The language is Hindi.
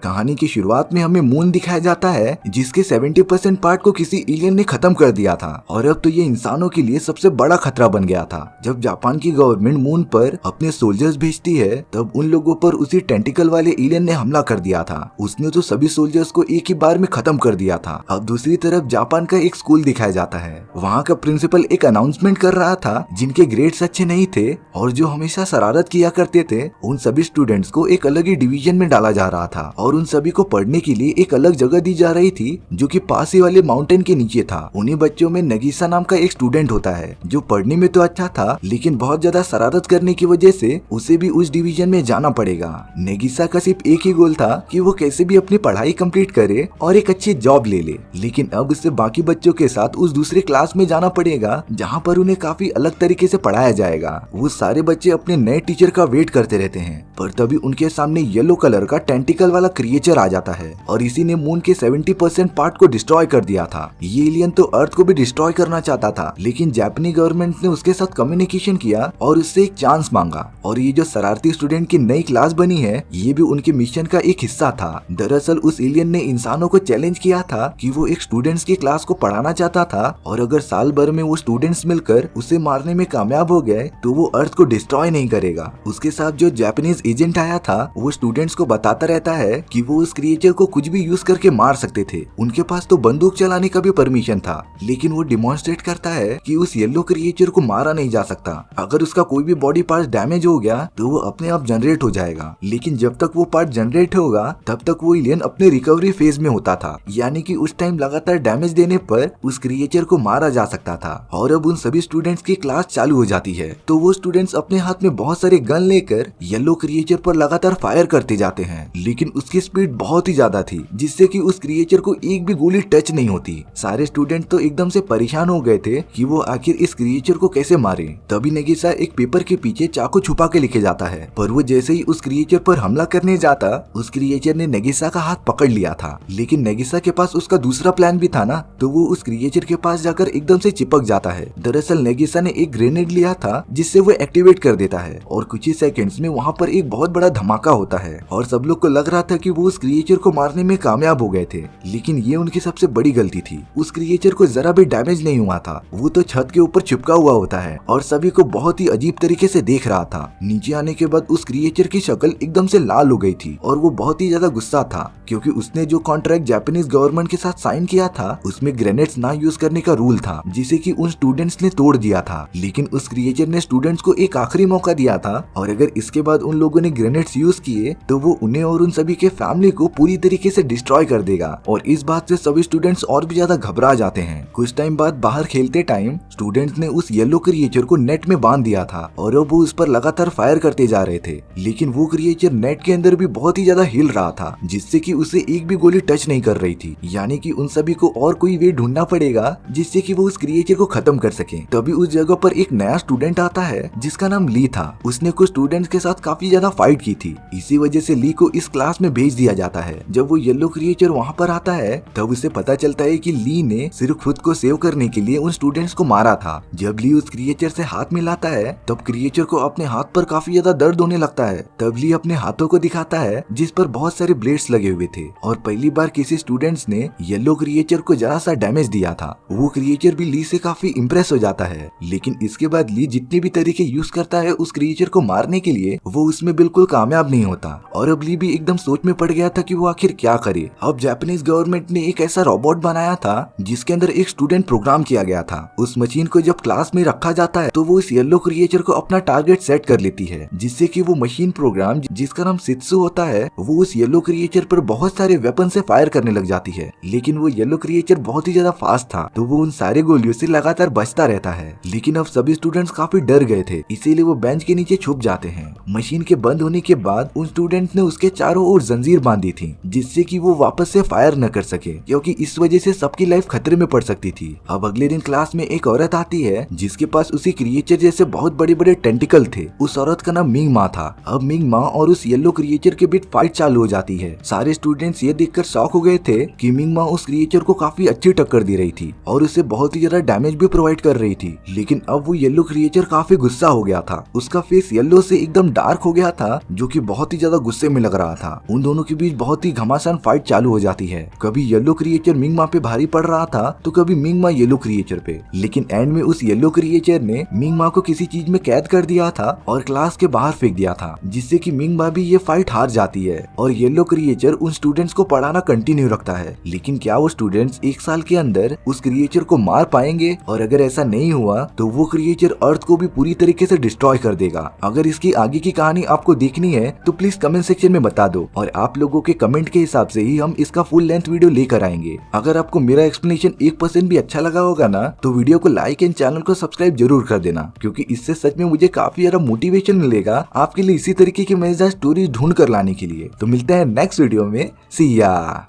कहानी की शुरुआत में हमें मून दिखाया जाता है जिसके 70% पार्ट को किसी एलियन ने खत्म कर दिया था और अब तो ये इंसानों के लिए सबसे बड़ा खतरा बन गया था। जब जापान की गवर्नमेंट मून पर अपने सोल्जर्स भेजती है तब उन लोगों पर उसी टेंटिकल वाले एलियन ने हमला कर दिया था। उसने तो सभी सोल्जर्स को एक ही बार में खत्म कर दिया था। अब दूसरी तरफ जापान का एक स्कूल दिखाया जाता है। वहाँ का प्रिंसिपल एक अनाउंसमेंट कर रहा था जिनके ग्रेड्स अच्छे नहीं थे और जो हमेशा शरारत किया करते थे उन सभी स्टूडेंट्स को एक अलग ही डिवीजन में डाला जा रहा था और उन सभी को पढ़ने के लिए एक अलग जगह दी जा रही थी जो कि पास ही वाले माउंटेन के नीचे था। उन्हीं बच्चों में नगीसा नाम का एक स्टूडेंट होता है जो पढ़ने में तो अच्छा था लेकिन बहुत ज्यादा शरारत करने की वजह से उसे भी उस डिवीजन में जाना पड़ेगा। नगीसा का सिर्फ एक ही गोल था कि वो कैसे भी अपनी पढ़ाई कंप्लीट करे और एक अच्छी जॉब ले ले, लेकिन अब उसे बाकी बच्चों के साथ उस दूसरे क्लास में जाना पड़ेगा जहाँ पर उन्हें काफी अलग तरीके से पढ़ाया जाएगा। वो सारे बच्चे अपने नए टीचर का वेट करते रहते हैं पर तभी उनके सामने येलो कलर का टेंटिकल वाला क्रिएचर आ जाता है और इसी ने मून के 70% पार्ट को डिस्ट्रॉय कर दिया था। ये एलियन तो अर्थ को भी डिस्ट्रॉय करना चाहता था लेकिन जापानी गवर्नमेंट ने उसके साथ कम्युनिकेशन किया और उससे एक चांस मांगा और ये जो शरारती स्टूडेंट की नई क्लास बनी है ये भी उनके मिशन का एक हिस्सा था। दरअसल उस एलियन ने इंसानों को चैलेंज किया था कि वो एक स्टूडेंट्स की क्लास को पढ़ाना चाहता था और अगर साल भर में वो स्टूडेंट्स मिलकर उसे मारने में कामयाब हो गए तो वो अर्थ को डिस्ट्रॉय नहीं करेगा। उसके साथ जो जापानीज एजेंट आया था वो स्टूडेंट्स को बताता रहता है कि वो उस क्रिएचर को कुछ भी यूज करके मार सकते थे। उनके पास तो बंदूक चलाने का भी परमिशन था लेकिन वो डिमॉन्स्ट्रेट करता है कि उस येलो क्रिएचर को मारा नहीं जा सकता। अगर उसका कोई भी बॉडी पार्ट डैमेज हो गया तो वो अपने आप जनरेट हो जाएगा, लेकिन जब तक वो पार्ट जनरेट होगा तब तक वो एलियन अपने रिकवरी फेज में होता था, यानी कि उस टाइम लगातार डैमेज देने पर उस क्रिएचर को मारा जा सकता था। और अब उन सभी स्टूडेंट्स की क्लास चालू हो जाती है तो वो स्टूडेंट्स अपने हाथ में बहुत सारे गन लेकर येलो क्रिएचर पर लगातार फायर करते जाते हैं, लेकिन उसकी स्पीड बहुत ही ज्यादा थी जिससे कि उस क्रिएचर को एक भी गोली टच नहीं होती। सारे स्टूडेंट तो एकदम से परेशान हो गए थे कि वो आखिर इस क्रिएचर को कैसे मारे। तभी नगीसा एक पेपर के पीछे चाकू छुपा के लेके जाता है पर वो जैसे ही उस क्रिएचर पर हमला करने जाता उस क्रिएचर ने नगीसा का हाथ पकड़ लिया था, लेकिन नगीसा के पास उसका दूसरा प्लान भी था ना, तो वो उस क्रिएचर के पास जाकर एकदम से चिपक जाता है। दरअसल नगीसा ने एक ग्रेनेड लिया था जिससे वो एक्टिवेट कर देता है और कुछ ही सेकंड्स में वहाँ पर एक बहुत बड़ा धमाका होता है और सब लोग को लग रहा था कि वो उस क्रिएचर को मारने में कामयाब हो गए थे, लेकिन ये उनकी सबसे बड़ी गलती थी। उस क्रिएचर को जरा भी डैमेज नहीं हुआ था, वो तो छत के ऊपर चिपका हुआ होता है और सभी को बहुत ही अजीब तरीके से देख रहा था। नीचे आने के बाद उस क्रिएचर की शक्ल एकदम से लाल हो गई थी और वो बहुत ही ज्यादा गुस्सा था क्योंकि उसने जो कॉन्ट्रैक्ट जापानीज गवर्नमेंट के साथ साइन किया था उसमें ग्रेनेड्स ना यूज करने का रूल था जिसे कि उन स्टूडेंट्स ने तोड़ दिया था। लेकिन उस क्रिएचर ने स्टूडेंट्स को एक आखिरी मौका दिया था और अगर इसके बाद उन लोगों ने ग्रेनेड्स यूज किए तो वो उन्हें और उन सभी के फैमिली को पूरी तरीके से डिस्ट्रॉय कर देगा और इस बात से सभी स्टूडेंट्स और भी ज्यादा घबरा जाते हैं। कुछ टाइम बाद बाहर खेलते टाइम स्टूडेंट्स ने उस येलो क्रिएचर को नेट में बांध दिया था और अब वो उस पर लगातार फायर करते जा रहे थे, लेकिन वो क्रिएचर नेट के अंदर भी बहुत ही ज्यादा हिल रहा था जिससे कि उसे एक भी गोली टच नहीं कर रही थी, यानी कि उन सभी को और कोई वे ढूंढना पड़ेगा जिससे कि वो उस क्रिएचर को खत्म कर सके। तभी उस जगह पर एक नया स्टूडेंट आता है जिसका नाम ली था। उसने कुछ स्टूडेंट्स के साथ काफी ज्यादा फाइट की थी, इसी वजह से ली को इस क्लास में भेज दिया जाता है। जब वो येलो क्रिएचर वहाँ पर आता है तब उसे पता चलता है कि ली ने सिर्फ खुद को सेव करने के लिए उन स्टूडेंट्स को मारा था। जब ली उस क्रिएचर से हाथ मिलाता है तब क्रिएचर को अपने हाथ पर काफी ज्यादा दर्द होने लगता है। तब ली अपने हाथों को दिखाता है जिस पर बहुत सारे ब्लेड्स लगे हुए थे और पहली बार किसी स्टूडेंट्स ने येलो क्रिएचर को जरा सा डैमेज दिया था। वो क्रिएचर भी ली से काफी इम्प्रेस हो जाता है, लेकिन इसके बाद ली जितने भी तरीके यूज करता है उस क्रिएचर को मारने के लिए वो उसमें बिल्कुल कामयाब नहीं होता और अब ली भी एकदम सोच में पड़ गया था कि वो आखिर क्या करे। अब जापानीज गवर्नमेंट ने एक ऐसा रोबोट बनाया था जिसके अंदर एक स्टूडेंट प्रोग्राम किया गया था। उस मशीन को जब क्लास में रखा जाता है तो वो इस येलो क्रिएचर को अपना टारगेट सेट कर लेती है, जिससे कि वो मशीन प्रोग्राम जिसका नाम शित्सु होता है वो उस येलो क्रिएचर पर बहुत सारे वेपन से फायर करने लग जाती है। लेकिन वो येलो क्रिएचर बहुत ही ज्यादा फास्ट था तो वो उन सारे गोलियों से लगातार बचता रहता है। लेकिन अब सभी स्टूडेंट्स काफी डर गए थे, इसीलिए वो बेंच के नीचे छुप जाते हैं। मशीन के बंद होने के बाद उन स्टूडेंट्स ने उसके चारों ओर जंजीर बांधी थी जिससे कि वो वापस से फायर न कर सके, क्योंकि इस वजह से सबकी लाइफ खतरे में पड़ सकती थी। अब अगले दिन क्लास में एक औरत आती है जिसके पास उसी क्रिएचर जैसे बहुत बड़े बड़े टेंटिकल थे। उस औरत का नाम मिंग मा था। अब मिंग मा और उस येलो क्रिएचर के बीच फाइट चालू हो जाती है। सारे स्टूडेंट्स ये देखकर शॉक हो गए थे कि मिंग मा उस क्रिएचर को काफी अच्छी टक्कर दे रही थी और उसे बहुत ही ज्यादा डैमेज भी प्रोवाइड कर रही थी। लेकिन अब वो येलो क्रिएचर काफी गुस्सा हो गया था। उसका फेस येलो से एकदम डार्क हो गया था जो कि बहुत ही ज्यादा गुस्से में लग रहा था। उन दोनों दोनों के बीच बहुत ही घमासान फाइट चालू हो जाती है। कभी येलो क्रिएचर मिंगमा पे भारी पड़ रहा था तो कभी मिंगमा येलो क्रिएचर पे, लेकिन एंड में उस येलो क्रिएचर ने मिंगमा को किसी चीज में कैद कर दिया था और क्लास के बाहर फेंक दिया था, जिससे कि मिंगमा भी ये फाइट हार जाती है और येलो क्रिएचर उन स्टूडेंट्स को पढ़ाना कंटिन्यू रखता है। लेकिन क्या वो स्टूडेंट्स एक साल के अंदर उस क्रिएचर को मार पाएंगे? और अगर ऐसा नहीं हुआ तो वो क्रिएचर अर्थ को भी पूरी तरीके से डिस्ट्रॉय कर देगा। अगर इसकी आगे की कहानी आपको देखनी है तो प्लीज कमेंट सेक्शन में बता दो और आप लोगों के कमेंट के हिसाब से ही हम इसका फुल लेंथ वीडियो लेकर आएंगे। अगर आपको मेरा एक्सप्लेनेशन 1% भी अच्छा लगा होगा ना तो वीडियो को लाइक एंड चैनल को सब्सक्राइब जरूर कर देना, क्योंकि इससे सच में मुझे काफी ज्यादा मोटिवेशन मिलेगा आपके लिए इसी तरीके की मजेदार स्टोरी ढूंढ कर लाने के लिए। तो मिलते हैं नेक्स्ट वीडियो में। सी या।